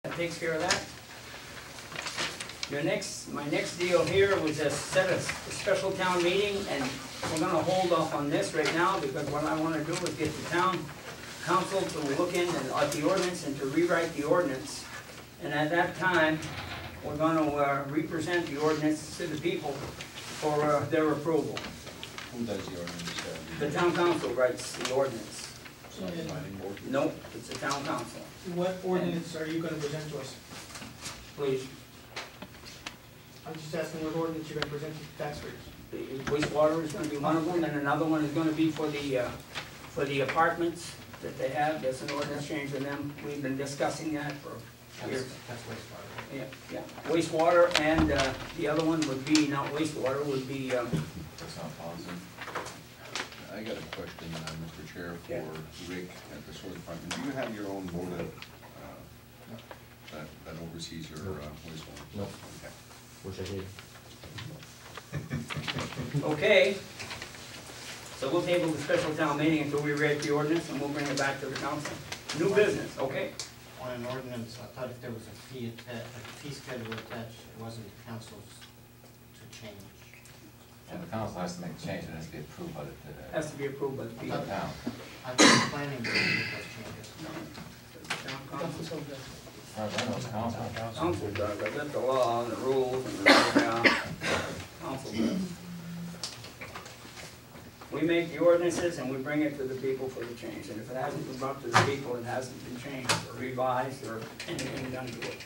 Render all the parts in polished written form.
That takes care of that. My next deal here was to set a special town meeting, and we're gonna hold off on this right now, because what I wanna do is get the town council to look in at the ordinance and to rewrite the ordinance. And at that time, we're gonna represent the ordinance to the people for their approval. Who does the ordinance? The town council writes the ordinance. It's not the planning board? Nope, it's the town council. What ordinance are you gonna present to us? Please, I'm just asking what ordinance you're gonna present to the taxpayers. the wastewater is gonna be one of them, and another one is gonna be for the apartments that they have. There's an ordinance change in them. We've been discussing that for years. That's wastewater. Yeah, wastewater, and the other one would be, not wastewater, would be, That's not positive. I got a question, Mr. Chair, Yeah. for Rick at the sewer department. Do you have your own motive that oversees your wastewater? No. Okay. Wish I did. okay. So we'll table the special town meeting until we read the ordinance, and we'll bring it back to the council. New business, okay? On an ordinance, I thought if there was a fee schedule attached, it wasn't the council's to change. And the council has to make a change, it has to be approved by the Has to be approved by the people. town. I thought the planning board did those changes. Town council. As far as I know, it's council. Council does, I got the law and the rules and the, council does. We make the ordinances and we bring it to the people for the change, and if it hasn't been brought to the people, it hasn't been changed or revised or anything done to it.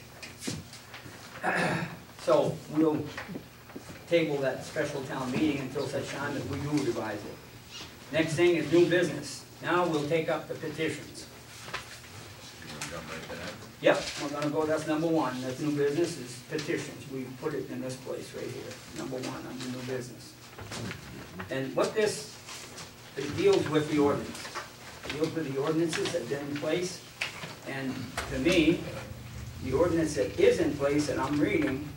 So we'll table that special town meeting until such time as we do revise it. Next thing is new business. Now we'll take up the petitions. You wanna jump right to that? Yep, we're gonna go, that's number one, that's new business, is petitions. We put it in this place right here, number one, under new business. And what this, it deals with the ordinance. It deals with the ordinances that are in place, and to me, the ordinance that is in place that I'm reading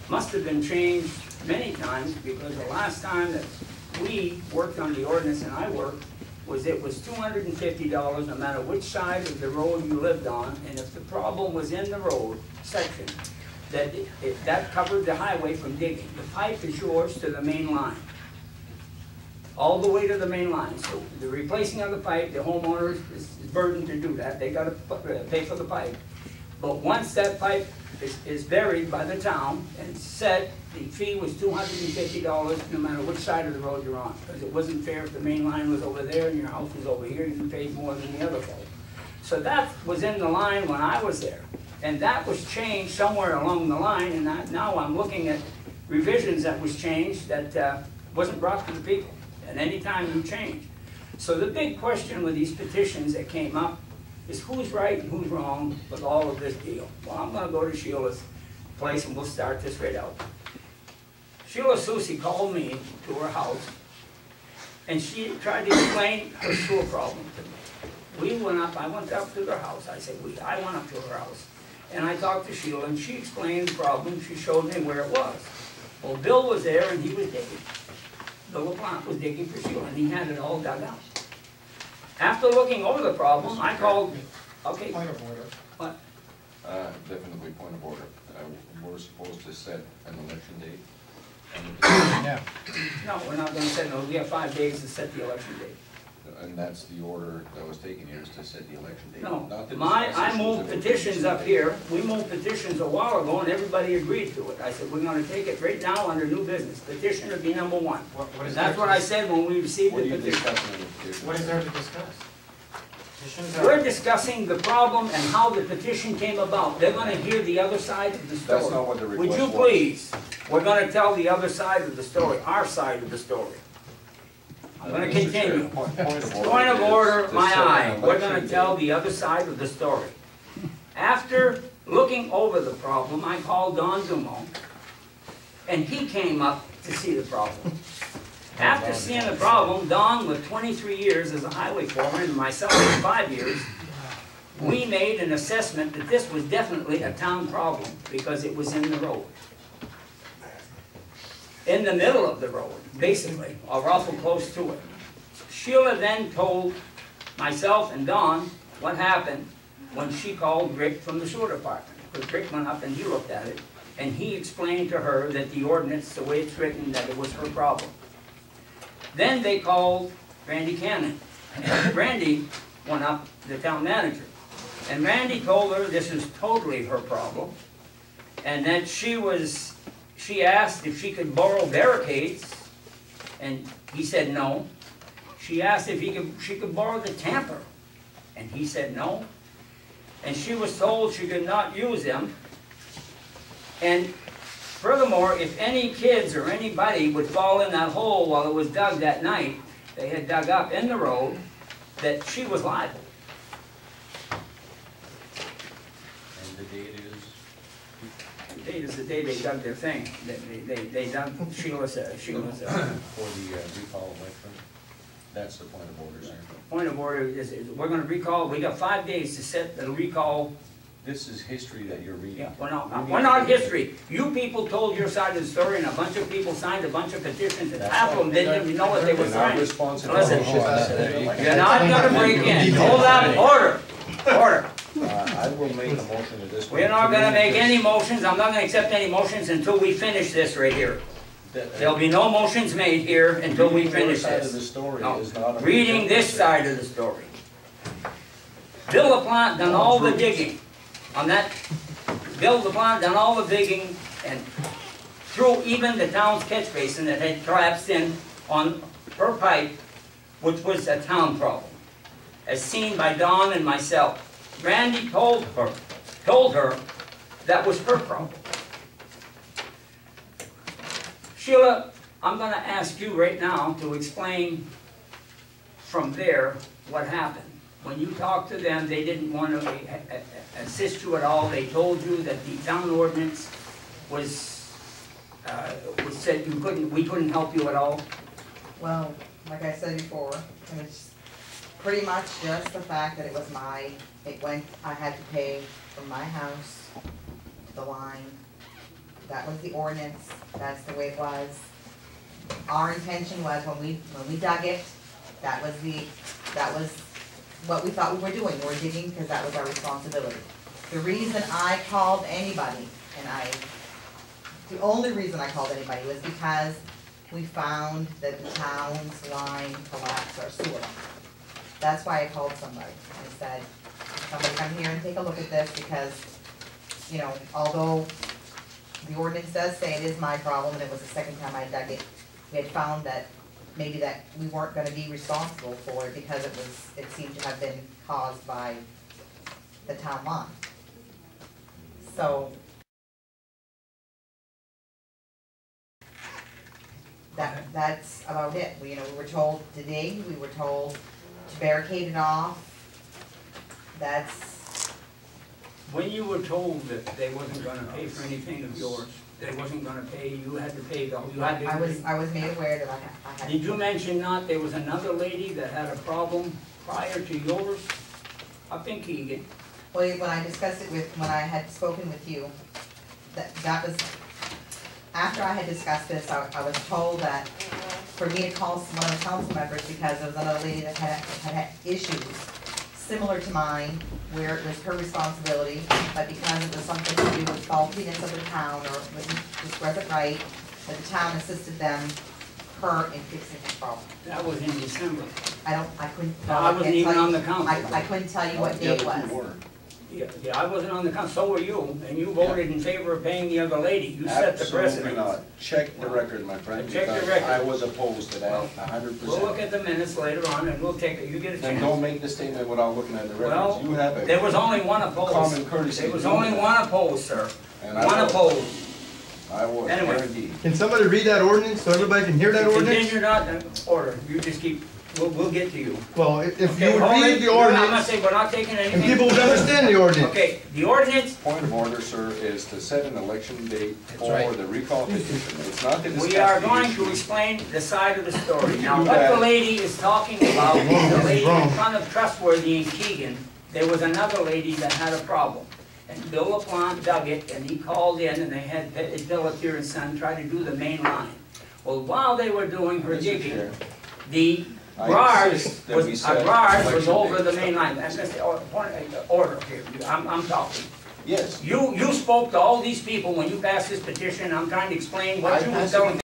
must have been changed many times, because the last time that we worked on the ordinance, and I worked, was it was $250 no matter which side of the road you lived on, and if the problem was in the road section, that that covered the highway from digging. The pipe is yours to the main line, all the way to the main line. So the replacing of the pipe, the homeowner is burdened to do that. They gotta pay for the pipe. But once that pipe is buried by the town and set, the fee was $250 no matter which side of the road you're on. Because it wasn't fair if the main line was over there and your house was over here, you paid more than the other folk. So that was in the line when I was there. And that was changed somewhere along the line, and now I'm looking at revisions that was changed that wasn't brought to the people at any time you change. So the big question with these petitions that came up is who's right and who's wrong with all of this deal. Well, I'm gonna go to Sheila's place and we'll start this right out. Sheila Susie called me to her house and she tried to explain her sewer problem to me. I went up to their house, I went up to her house and I talked to Sheila and she explained the problem, she showed me where it was. Well, Bill was there and he was digging. Bill LaPlante was digging for Sheila and he had it all dug out. After looking over the problem, I called, okay. Point of order. What? Definitely point of order. We're supposed to set an election date. Yeah. No, we're not gonna set, no, we have 5 days to set the election date. And that's the order that was taken here, is to set the election date. No, Not to I discuss moved issues that petitions up here, we moved petitions a while ago and everybody agreed to it. I said, we're gonna take it right now under new business, petition would be number one. What is That's there what to I said when we received What the are you petition. discussing in the petition? What is there to discuss? Petitions are- We're discussing the problem and how the petition came about. They're gonna hear the other side of the story. That's not what the Would request you was. please, we're gonna tell the other side of the story, our side of the story. I'm gonna Mr. Chair, continue. Point of order. Point of is order, to my set an eye, we're election gonna tell date. the other side of the story. After looking over the problem, I called Don Dumo, and he came up to see the problem. After seeing the problem, Don, with 23 years as a highway foreman, and myself with 5 years, we made an assessment that this was definitely a town problem, because it was in the road. In the middle of the road, basically, or awful close to it. Sheila then told myself and Don what happened when she called Rick from the sewer department. Because Rick went up and he looked at it, and he explained to her that the ordinance, the way it's written, that it was her problem. Then they called Randy Cannon. And Randy went up to the town manager. And Randy told her this is totally her problem, and that she asked if she could borrow barricades, and he said no. She asked if she could borrow the tamper, and he said no. And she was told she could not use them. And furthermore, if any kids or anybody would fall in that hole while it was dug that night, they had dug up in the road, that she was liable. And the date is? The date is the day they dug their thing. They dug Sheila's. For the recall election? That's the point of order, sir. Point of order is we're gonna recall, we got 5 days to set the recall. This is history that you're reading. Yeah, we're not history. You people told your side of the story, and a bunch of people signed a bunch of petitions, and half of them didn't even know what they were They're not signing. responsible. Listen, you're not gonna break in. Hold on, order, order. I will make a motion to this. We're not gonna make any motions, I'm not gonna accept any motions until we finish this right here. There'll be no motions made here until we finish Side of the this. story No, is not. reading this side of the story. Bill LaPlante done all the digging on that. Bill LaPlante done all the digging and through even the town's catch basin that had collapsed in on her pipe, which was a town problem, as seen by Don and myself. Randy told her that was her problem. Sheila, I'm gonna ask you right now to explain from there what happened. When you talked to them, they didn't want to assist you at all. They told you that the town ordinance was said we couldn't help you at all. Well, like I said before, it was pretty much just the fact that I had to pay from my house to the line. That was the ordinance, that's the way it was. Our intention was when we dug it, that was what we thought we were doing. We were digging because that was our responsibility. The reason I called anybody, the only reason I called anybody was because we found that the town's line collapsed our sewer line. That's why I called somebody. I said, somebody come here and take a look at this because, you know, although the ordinance does say it is my problem and it was the second time I dug it, we had found that maybe that we weren't gonna be responsible for it because it seemed to have been caused by the town line. So that's about it. We were told to dig, we were told to barricade it off. That's. When you were told that they wasn't gonna pay for anything of yours, they wasn't gonna pay, you had to pay you had to. I was made aware that I had. Did you mention not there was another lady that had a problem prior to yours up in Keegan? Well, when I discussed it when I had spoken with you, that was, after I had discussed this, I was told that for me to call one of the council members because there was another lady that had issues similar to mine, where it was her responsibility, but because it was something to do with faultiness of the town, or just wasn't right, that the town assisted her in fixing the problem. That was in December. I couldn't. No, I wasn't even on the council. I couldn't tell you what day it was. Yeah, I wasn't on the council, so were you, and you voted in favor of paying the other lady. You set the precedent. Absolutely not. Check the record, my friend. Check the because record. I was opposed to that, 100%. We'll look at the minutes later on, and we'll take it, you get a Then don't chance. make the statement without looking at the Well, records. You have a there was only one opposed. common courtesy. There was to do only that. one opposed, sir. And I One was. opposed. I was, Anyway. guaranteed. Can somebody read that ordinance so everybody can hear that ordinance? Continue not in order, you just keep, we'll get to you. Well, if Okay, you would hold read it. the I'm not ordinance, saying we're not taking and anything. people would understand the ordinance. Okay, the ordinance, Point of order, sir, is to set an election date for right. the recall petition. It's not to discuss we are the going issue. to explain the side of the story. Now, do what the that. lady is talking about is the This is lady in wrong. front of Trustworthy in Keegan. There was another lady that had a problem. And Bill LaPlante dug it, and he called in, and they had Pelletier and Son try to do the main line. Well, while they were doing her Mr. digging, Chair. the I insist that we set Garage was election over the dates. main line, that's the order here, I'm talking. Yes. You spoke to all these people when you passed this petition, I'm trying to explain I what you was passed it telling